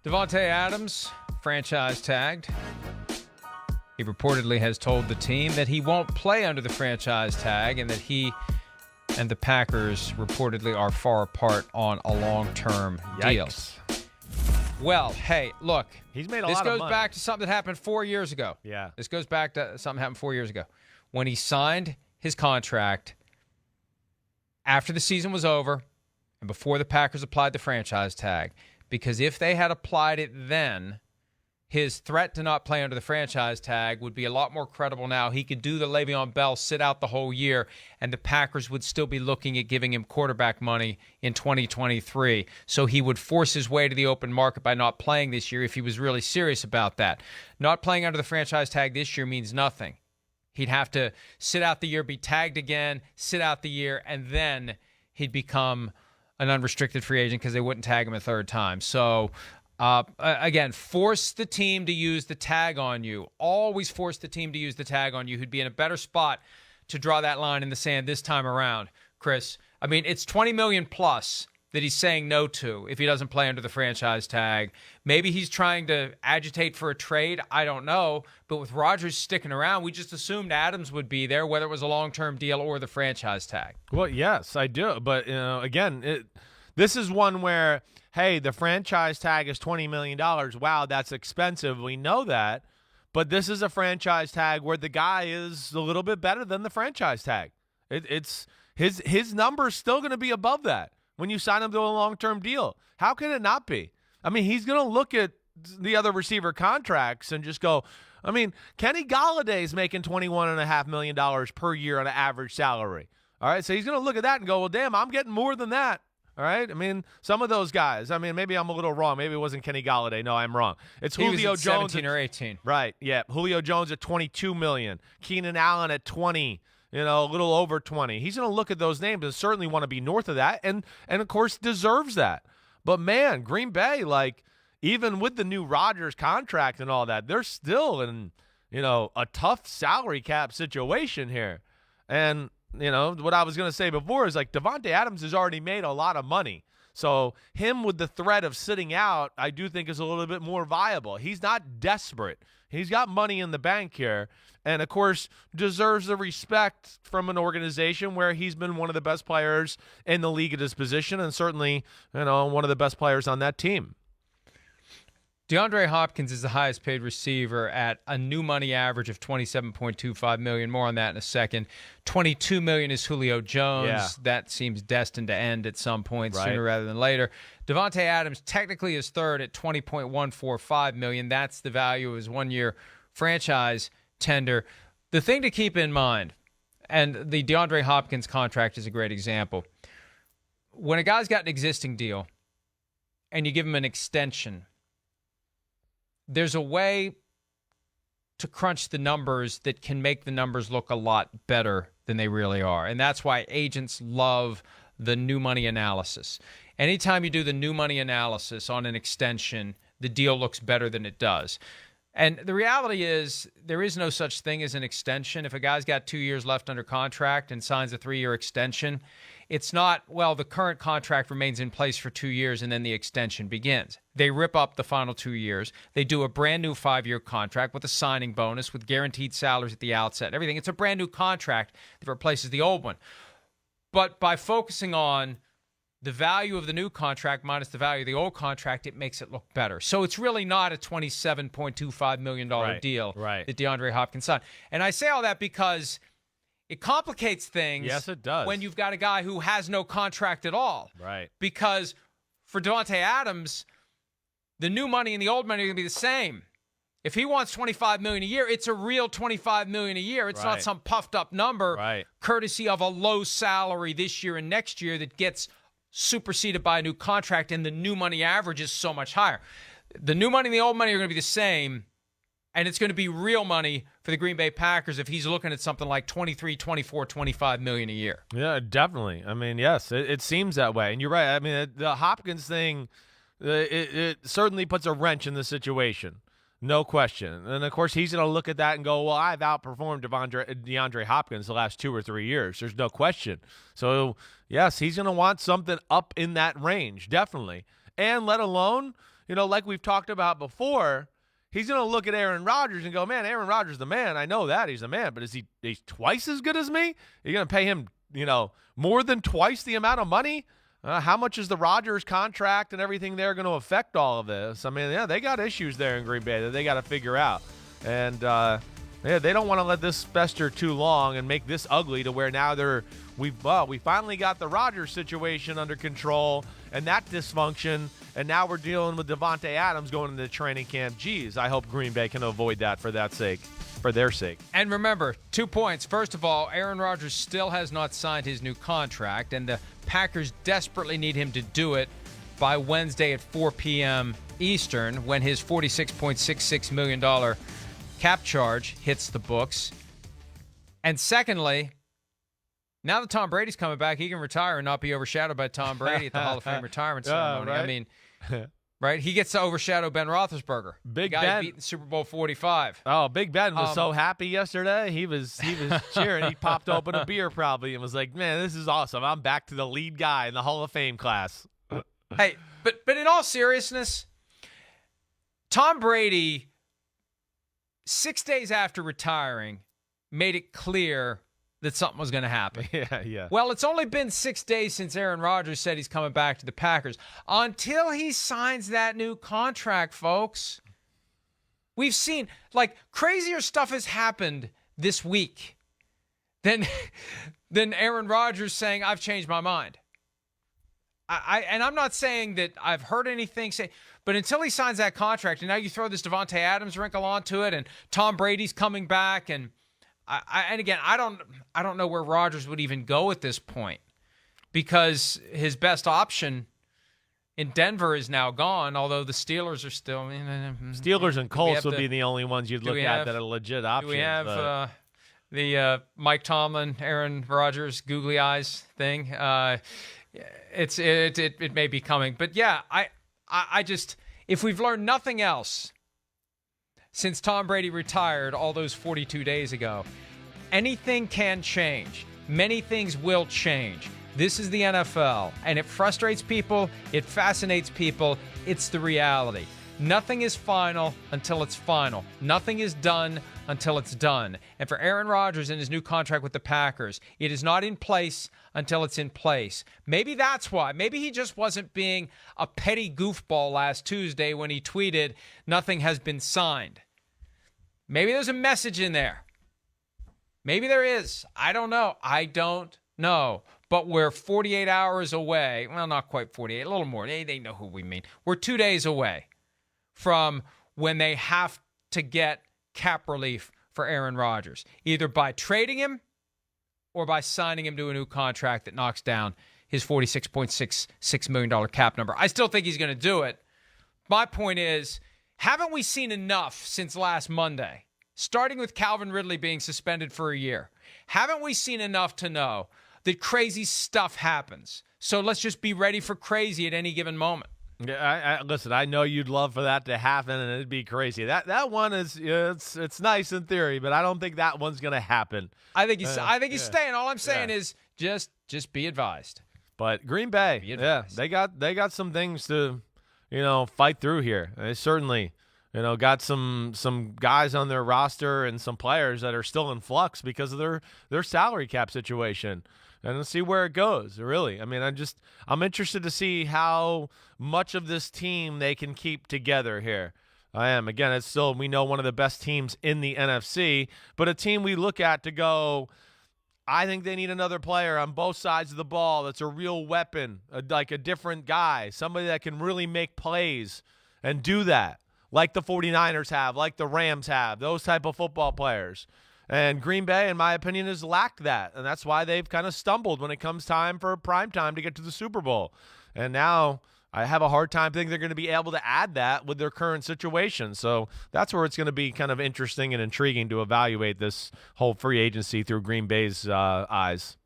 Davante Adams, franchise tagged. He reportedly has told the team that he won't play under the franchise tag and that he and the Packers reportedly are far apart on a long-term deal. Well, hey, look. He's made a this lot of money. This goes back to something that happened 4 years ago. Yeah. This goes back to something that happened 4 years ago. When he signed his contract after the season was over and before the Packers applied the franchise tag. Because if they had applied it then, his threat to not play under the franchise tag would be a lot more credible now. He could do the Le'Veon Bell, sit out the whole year, and the Packers would still be looking at giving him quarterback money in 2023. So he would force his way to the open market by not playing this year if he was really serious about that. Not playing under the franchise tag this year means nothing. He'd have to sit out the year, be tagged again, sit out the year, and then he'd become an unrestricted free agent because they wouldn't tag him a third time. So, again, force the team to use the tag on you. Always force the team to use the tag on you, who'd be in a better spot to draw that line in the sand this time around, Chris. I mean, it's $20 million plus that he's saying no to if he doesn't play under the franchise tag. Maybe he's trying to agitate for a trade. I don't know. But with Rodgers sticking around, we just assumed Adams would be there, whether it was a long-term deal or the franchise tag. Well, yes, I do. But, again, this is one where, hey, the franchise tag is $20 million. Wow, that's expensive. We know that. But this is a franchise tag where the guy is a little bit better than the franchise tag. It's his number's still going to be above that when you sign him to a long-term deal. How can it not be? I mean, he's going to look at the other receiver contracts and just go, I mean, Kenny Galladay's making $21.5 million per year on an average salary. All right, so he's going to look at that and go, well, damn, I'm getting more than that. All right, I mean, some of those guys, I mean, maybe I'm a little wrong. Maybe it wasn't Kenny Galladay. No, I'm wrong. It's Julio was at Jones. 17 or 18. Right, yeah. Julio Jones at $22 million. Keenan Allen at 20. A little over 20. He's going to look at those names and certainly want to be north of that and of course, deserves that. But, man, Green Bay, like, even with the new Rodgers contract and all that, they're still in, a tough salary cap situation here. And, what I was going to say before is, like, Davante Adams has already made a lot of money. So him with the threat of sitting out, I do think is a little bit more viable. He's not desperate. He's got money in the bank here. And, of course, deserves the respect from an organization where he's been one of the best players in the league at his position and certainly, one of the best players on that team. DeAndre Hopkins is the highest paid receiver at a new money average of $27.25 million. More on that in a second. $22 million is Julio Jones. Yeah. That seems destined to end at some point sooner rather than later. Davante Adams technically is third at $20.145 million. That's the value of his one-year franchise tender. The thing to keep in mind, and the DeAndre Hopkins contract is a great example, when a guy's got an existing deal and you give him an extension, there's a way to crunch the numbers that can make the numbers look a lot better than they really are. And that's why agents love the new money analysis. Anytime you do the new money analysis on an extension, the deal looks better than it does. And the reality is there is no such thing as an extension. If a guy's got 2 years left under contract and signs a 3-year extension, it's not, well, the current contract remains in place for 2 years and then the extension begins. They rip up the final 2 years. They do a brand new 5-year contract with a signing bonus, with guaranteed salaries at the outset and everything. It's a brand new contract that replaces the old one. But by focusing on the value of the new contract minus the value of the old contract, it makes it look better. So it's really not a $27.25 million deal that DeAndre Hopkins signed. And I say all that because it complicates things. Yes, it does. When you've got a guy who has no contract at all. Right. Because for Davante Adams, the new money and the old money are going to be the same. If he wants $25 million a year, it's a real $25 million a year. It's not some puffed up number courtesy of a low salary this year and next year that gets superseded by a new contract, and the new money average is so much higher. The new money and the old money are going to be the same, and it's going to be real money for the Green Bay Packers if he's looking at something like 23, 24, 25 million a year. Yeah, definitely. I mean, yes, it seems that way. And you're right. I mean, the Hopkins thing, it certainly puts a wrench in the situation. No question. And, of course, he's going to look at that and go, well, I've outperformed DeAndre Hopkins the last 2 or 3 years. There's no question. So, yes, he's going to want something up in that range, definitely. And let alone, like we've talked about before, he's going to look at Aaron Rodgers and go, man, Aaron Rodgers is the man. I know that he's the man, but he's twice as good as me? You're going to pay him, more than twice the amount of money? How much is the Rodgers contract and everything there going to affect all of this? I mean, yeah, they got issues there in Green Bay that they got to figure out. And, they don't want to let this fester too long and make this ugly to where now we finally got the Rodgers situation under control and that dysfunction, and now we're dealing with Davante Adams going into training camp. Geez, I hope Green Bay can avoid that for their sake. And remember, 2 points. First of all, Aaron Rodgers still has not signed his new contract, and the Packers desperately need him to do it by Wednesday at 4 p.m. Eastern when his $46.66 million cap charge hits the books. And secondly, now that Tom Brady's coming back, he can retire and not be overshadowed by Tom Brady at the Hall of Fame retirement ceremony. Right. I mean, right? He gets to overshadow Ben Roethlisberger. Big guy Ben beat in Super Bowl 45. Oh, Big Ben was so happy yesterday. He was cheering. He popped open a beer probably and was like, "Man, this is awesome. I'm back to the lead guy in the Hall of Fame class." Hey, but in all seriousness, Tom Brady, 6 days after retiring, made it clear that something was going to happen. Yeah. Well, it's only been 6 days since Aaron Rodgers said he's coming back to the Packers. Until he signs that new contract, folks, we've seen, crazier stuff has happened this week than Aaron Rodgers saying, I've changed my mind. And I'm not saying that I've heard anything say, but until he signs that contract, and now you throw this Davante Adams wrinkle onto it, and Tom Brady's coming back, and again, I don't know where Rodgers would even go at this point, because his best option in Denver is now gone. Although the Steelers are still. Steelers and Colts would be the only ones you'd look at that are legit options. Do we have the Mike Tomlin, Aaron Rodgers, googly eyes thing? It may be coming, but yeah, I just, if we've learned nothing else since Tom Brady retired all those 42 days ago, anything can change. Many things will change. This is the NFL, and it frustrates people. It fascinates people. It's the reality. Nothing is final until it's final. Nothing is done until it's done. And for Aaron Rodgers and his new contract with the Packers, it is not in place until it's in place. Maybe that's why. Maybe he just wasn't being a petty goofball last Tuesday when he tweeted, nothing has been signed. Maybe there's a message in there. Maybe there is. I don't know. But we're 48 hours away. Well, not quite 48, a little more. They know who we mean. We're 2 days away from when they have to get cap relief for Aaron Rodgers, either by trading him or by signing him to a new contract that knocks down his $46.66 million cap number. I still think he's going to do it. My point is, haven't we seen enough since last Monday, starting with Calvin Ridley being suspended for a year? Haven't we seen enough to know that crazy stuff happens? So let's just be ready for crazy at any given moment. Yeah, listen, I know you'd love for that to happen, and it'd be crazy. That one is it's nice in theory, but I don't think that one's going to happen. I think he's staying. All I'm saying is just be advised. But Green Bay, they got some things to fight through here. They certainly got some guys on their roster and some players that are still in flux because of their salary cap situation. And let's see where it goes, really. I mean, I'm interested to see how much of this team they can keep together here. I am. Again, it's still, we know, one of the best teams in the NFC, but a team we look at to go, I think they need another player on both sides of the ball that's a real weapon, like a different guy, somebody that can really make plays and do that, like the 49ers have, like the Rams have, those type of football players. And Green Bay, in my opinion, has lacked that. And that's why they've kind of stumbled when it comes time for prime time to get to the Super Bowl. And now I have a hard time thinking they're going to be able to add that with their current situation. So that's where it's going to be kind of interesting and intriguing to evaluate this whole free agency through Green Bay's eyes.